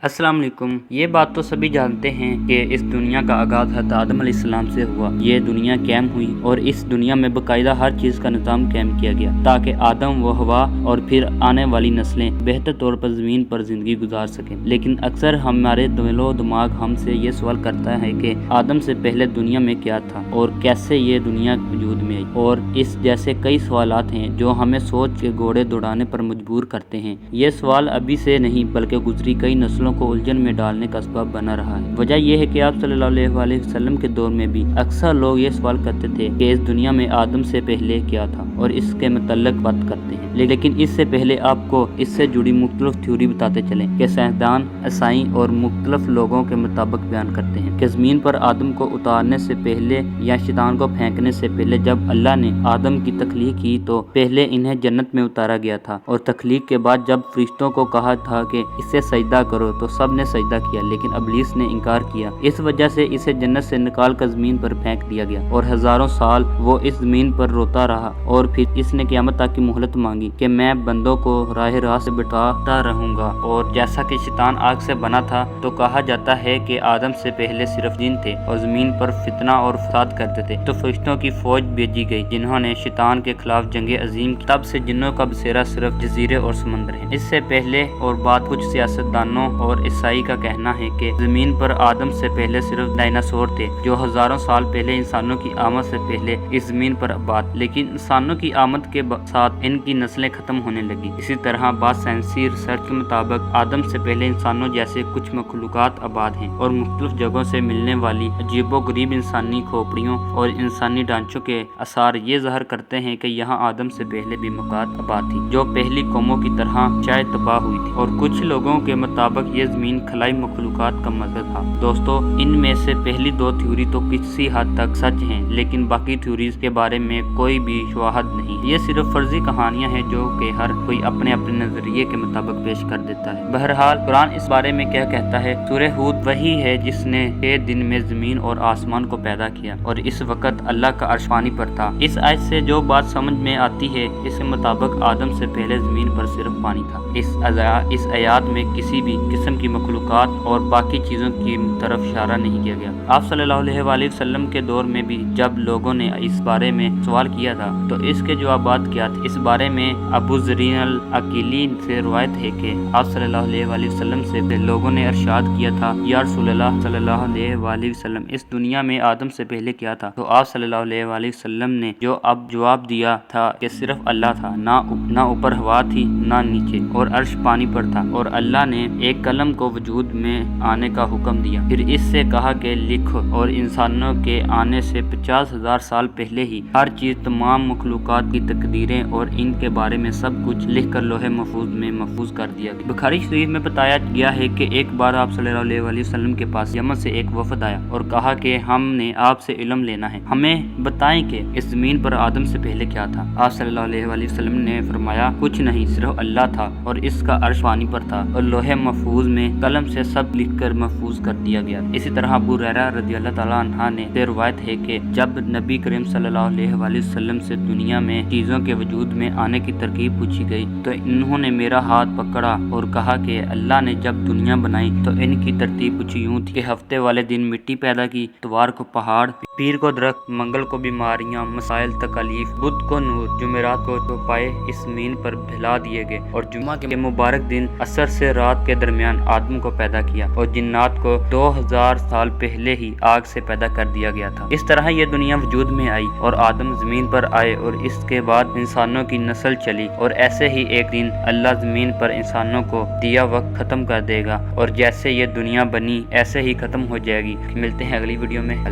अस्सलाम वालेकुम। ये बात तो सभी जानते हैं कि इस दुनिया का आगाज़ हज़रत आदम अलैहिस्सलाम से हुआ। ये दुनिया कायम हुई और इस दुनिया में बाकायदा हर चीज़ का निज़ाम कायम किया गया ताकि आदम व हवा और फिर आने वाली नस्लें बेहतर तौर पर ज़मीन पर ज़िंदगी गुजार सकें। लेकिन अक्सर हमारे दिलो दिमाग हमसे ये सवाल करता है कि आदम से पहले दुनिया में क्या था और कैसे ये दुनिया वजूद में आई, और इस जैसे कई सवालात हैं जो हमें सोच के घोड़े दौड़ाने पर मजबूर करते हैं। ये सवाल अभी से नहीं बल्कि गुजरी कई नस्लों को उलझन में डालने का सबब बना रहा है। वजह यह है कि आप सल्लल्लाहु अलैहि वसल्लम के दौर में भी अक्सर लोग ये सवाल करते थे कि इस दुनिया में आदम से पहले क्या था और इसके मतलब बात करते हैं। लेकिन इससे पहले आपको इससे जुड़ी मुख्तलिफ थ्योरी बताते चलें कि साइंसदान, ईसाई और मुख्तलिफ लोगों के मुताबिक बयान करते हैं कि ज़मीन पर आदम को उतारने से पहले या शैतान को फेंकने से पहले जब अल्लाह ने आदम की तख्लीक की तो पहले इन्हें जन्नत में उतारा गया था, और तख्लीक के बाद जब फरिश्तों को कहा था कि इसे सजदा करो तो सब ने सजदा किया, लेकिन इब्लीस ने इनकार किया। इस वजह से इसे जन्नत से निकाल कर ज़मीन पर फेंक दिया गया और हज़ारों साल वो इस ज़मीन पर रोता रहा, और फिर इसने क़यामत तक की मोहलत मांगी कि मैं बंदों को राह से बिठाता रहूंगा। और जैसा कि शैतान आग से बना था तो कहा जाता है कि आदम से पहले सिर्फ जिन थे और ज़मीन पर फितना और फसाद करते थे, तो फरिश्तों की फौज भेजी गई जिन्होंने शैतान के खिलाफ जंगे अजीम की। तब से जिन्नों का बसेरा सिर्फ जजीरे और समंदर है। इससे पहले और बाद कुछ सियासतदानों और ईसाई का कहना है कि ज़मीन पर आदम से पहले सिर्फ डायनासोर थे जो हज़ारों साल पहले इंसानों की आमद से पहले इस ज़मीन पर आबाद, लेकिन इंसानों की आमद के साथ इनकी नस्लें खत्म होने लगी। इसी तरह बाद साइंसी रिसर्च के मुताबिक आदम से पहले इंसानों जैसे कुछ मखलूकात आबाद हैं, और मुख्तलिफ जगहों से मिलने वाली अजीबोगरीब इंसानी खोपड़ियों और इंसानी ढांचों के आसार ये ज़ाहिर करते हैं कि यहाँ आदम से पहले भी मखलूकात आबाद थी जो पहली कौमों की तरह शायद तबाह हुई थी। और कुछ लोगों के मुताबिक ये ज़मीन खलाई मखलूकात का मज़हर था। दोस्तों, इनमें से पहली दो थ्योरी तो किसी हद तक सच हैं, लेकिन बाकी थ्योरीज के बारे में कोई भी शवाहद नहीं। ये सिर्फ फर्जी कहानियां हैं जो कि हर कोई अपने अपने नजरिए के मुताबिक पेश कर देता है। बहरहाल कुरान इस बारे में क्या कहता है? सूरह हूद वही है जिसने 6 दिन में ज़मीन और आसमान को पैदा किया और इस वक्त अल्लाह का अर्श पानी पर था। इस आयत से जो बात समझ में आती है, इसके मुताबिक आदम से पहले ज़मीन पर सिर्फ पानी था। इस आयत में किसी भी किस्म की मखलूकात और बाकी चीज़ों की तरफ इशारा नहीं किया गया। आप सल्लल्लाहु अलैहि वसल्लम के दौर में भी जब लोगों ने इस बारे में सवाल किया था तो इसके जवाबात क्या थे? इस बारे में अबू ज़रीन अल अकीली से रवायत है कि आप सल्लल्लाहु अलैहि वसल्लम से लोगों ने इरशाद किया था, या रसूलल्लाह सल्लल्लाहु अलैहि वसल्लम, इस दुनिया में आदम से पहले क्या था? तो आप सल्लल्लाहु अलैहि वसल्लम ने जो अब जवाब दिया था कि सिर्फ अल्लाह था, ना ऊपर हवा थी ना नीचे, और अर्श पानी पर था, और अल्लाह ने एक कलम को वजूद में आने का हुक्म दिया। फिर इससे कहा कि लिखो, और इंसानों के आने से 50,000 साल पहले ही हर चीज़, तमाम मखलूकात की तकदीरें और इनके बारे में सब कुछ लिख कर लोहे महफूज में महफूज कर दिया गया। बुखारी शरीफ में बताया गया है कि एक बार आप सल्लल्लाहु अलैहि वसल्लम के पास यमन से एक वफद आया और कहा कि हमने आपसे इल्म लेना है, हमें बताएं कि इस ज़मीन पर आदम से पहले क्या था। आप सल्लल्लाहु अलैहि वसल्लम ने फरमाया, कुछ नहीं, सिर्फ अल्लाह था और इसका अर्श पानी पर था, और लोहे महफूज में कलम से सब लिख कर महफूज कर दिया गया। इसी तरह अबू हुरैरा रज़ियल्लाहु तआला अन्हु ने से रवायत है कि जब नबी करीम सल्लल्लाहु अलैहि वसल्लम से दुनिया में चीज़ों के वजूद में आने की तरकीब पूछी गई तो इन्होंने मेरा हाथ पकड़ा और कहा कि अल्लाह ने जब दुनिया बनाई तो इनकी तरतीब कुछ यूँ थी कि हफ्ते वाले दिन मिट्टी पैदा की, इतवार को पहाड़, पीर को दरख्त, मंगल को बीमारियां, मसाइल तकालीफ, बुध को नूर, जुमेरात को चौपाए इस ज़मीन पर फैला दिए गए, और जुम्मा के मुबारक दिन असर से रात के दरमियान आदम को पैदा किया, और जिन्नात को 2000 साल पहले ही आग से पैदा कर दिया गया था। इस तरह यह दुनिया वजूद में आई और आदम ज़मीन पर आए, और इसके बाद इंसानों की नस्ल चली, और ऐसे ही एक दिन अल्लाह ज़मीन पर इंसानों को दिया वक्त ख़त्म कर देगा, और जैसे ये दुनिया बनी ऐसे ही ख़त्म हो जाएगी। मिलते हैं अगली वीडियो में।